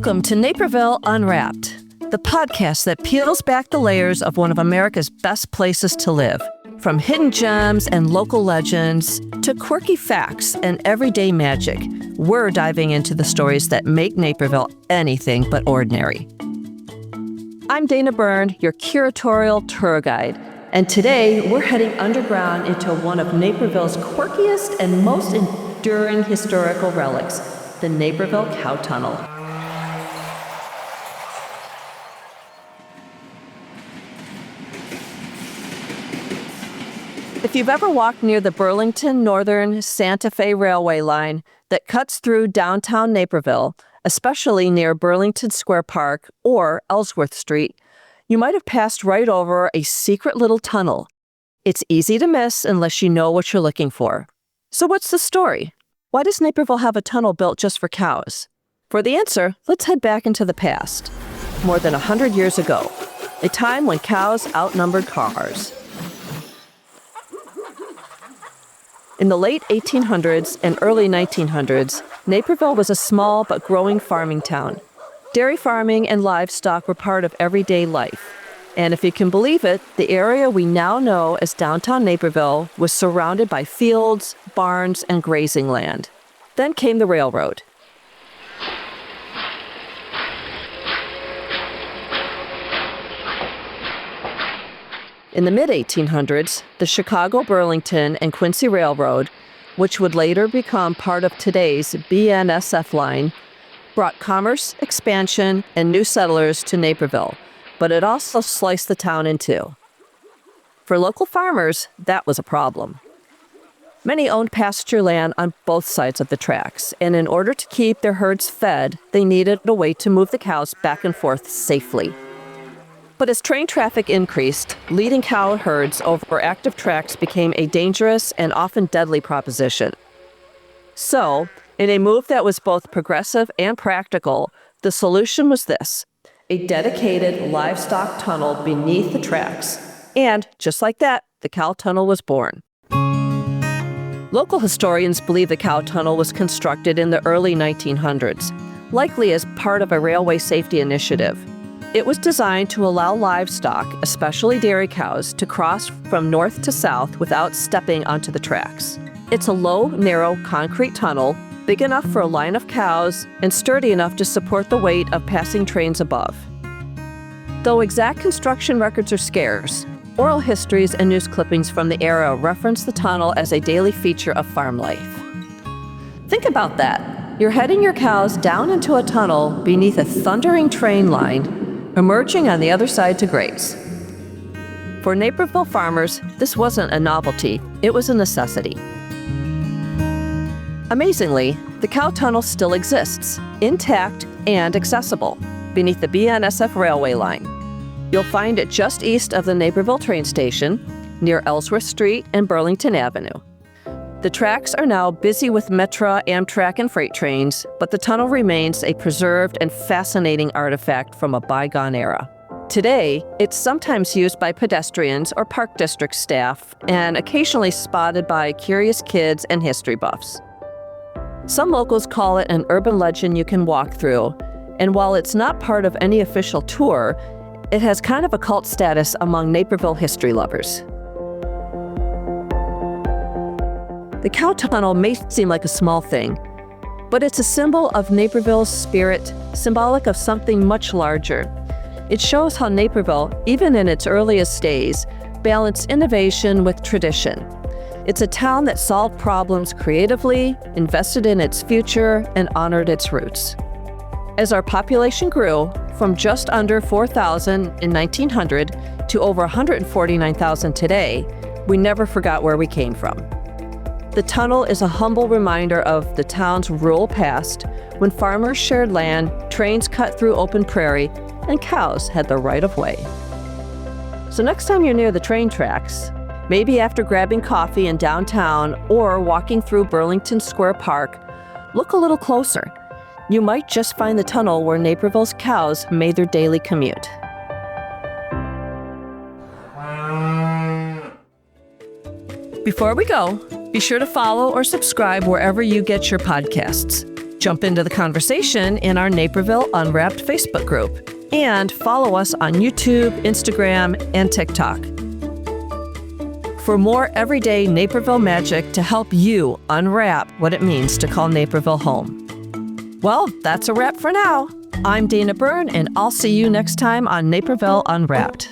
Welcome to Naperville Unwrapped, the podcast that peels back the layers of one of America's best places to live. From hidden gems and local legends to quirky facts and everyday magic, we're diving into the stories that make Naperville anything but ordinary. I'm Dana Byrne, your curatorial tour guide, and today we're heading underground into one of Naperville's quirkiest and most enduring historical relics, the Naperville Cow Tunnel. If you've ever walked near the Burlington Northern Santa Fe Railway line that cuts through downtown Naperville, especially near Burlington Square Park or Ellsworth Street, you might have passed right over a secret little tunnel. It's easy to miss unless you know what you're looking for. So what's the story? Why does Naperville have a tunnel built just for cows? For the answer, let's head back into the past. More than 100 years ago, a time when cows outnumbered cars. In the late 1800s and early 1900s, Naperville was a small but growing farming town. Dairy farming and livestock were part of everyday life. And if you can believe it, the area we now know as downtown Naperville was surrounded by fields, barns, and grazing land. Then came the railroad. In the mid-1800s, the Chicago, Burlington, and Quincy Railroad, which would later become part of today's BNSF line, brought commerce, expansion, and new settlers to Naperville, but it also sliced the town in two. For local farmers, that was a problem. Many owned pasture land on both sides of the tracks, and in order to keep their herds fed, they needed a way to move the cows back and forth safely. But as train traffic increased, leading cow herds over active tracks became a dangerous and often deadly proposition. So, in a move that was both progressive and practical, the solution was this: a dedicated livestock tunnel beneath the tracks. And just like that, the cow tunnel was born. Local historians believe the cow tunnel was constructed in the early 1900s, likely as part of a railway safety initiative. It was designed to allow livestock, especially dairy cows, to cross from north to south without stepping onto the tracks. It's a low, narrow concrete tunnel, big enough for a line of cows and sturdy enough to support the weight of passing trains above. Though exact construction records are scarce, oral histories and news clippings from the era reference the tunnel as a daily feature of farm life. Think about that. You're heading your cows down into a tunnel beneath a thundering train line, emerging on the other side to graze. For Naperville farmers, this wasn't a novelty, it was a necessity. Amazingly, the cow tunnel still exists, intact and accessible, beneath the BNSF railway line. You'll find it just east of the Naperville train station, near Ellsworth Street and Burlington Avenue. The tracks are now busy with Metra, Amtrak, and freight trains, but the tunnel remains a preserved and fascinating artifact from a bygone era. Today, it's sometimes used by pedestrians or park district staff, and occasionally spotted by curious kids and history buffs. Some locals call it an urban legend you can walk through, and while it's not part of any official tour, it has kind of a cult status among Naperville history lovers. The cow tunnel may seem like a small thing, but it's a symbol of Naperville's spirit, symbolic of something much larger. It shows how Naperville, even in its earliest days, balanced innovation with tradition. It's a town that solved problems creatively, invested in its future, and honored its roots. As our population grew, from just under 4,000 in 1900 to over 149,000 today, we never forgot where we came from. The tunnel is a humble reminder of the town's rural past, when farmers shared land, trains cut through open prairie, and cows had the right of way. So next time you're near the train tracks, maybe after grabbing coffee in downtown or walking through Burlington Square Park, look a little closer. You might just find the tunnel where Naperville's cows made their daily commute. Before we go, be sure to follow or subscribe wherever you get your podcasts. Jump into the conversation in our Naperville Unwrapped Facebook group and follow us on YouTube, Instagram, and TikTok. For more everyday Naperville magic to help you unwrap what it means to call Naperville home. Well, that's a wrap for now. I'm Dana Byrne, and I'll see you next time on Naperville Unwrapped.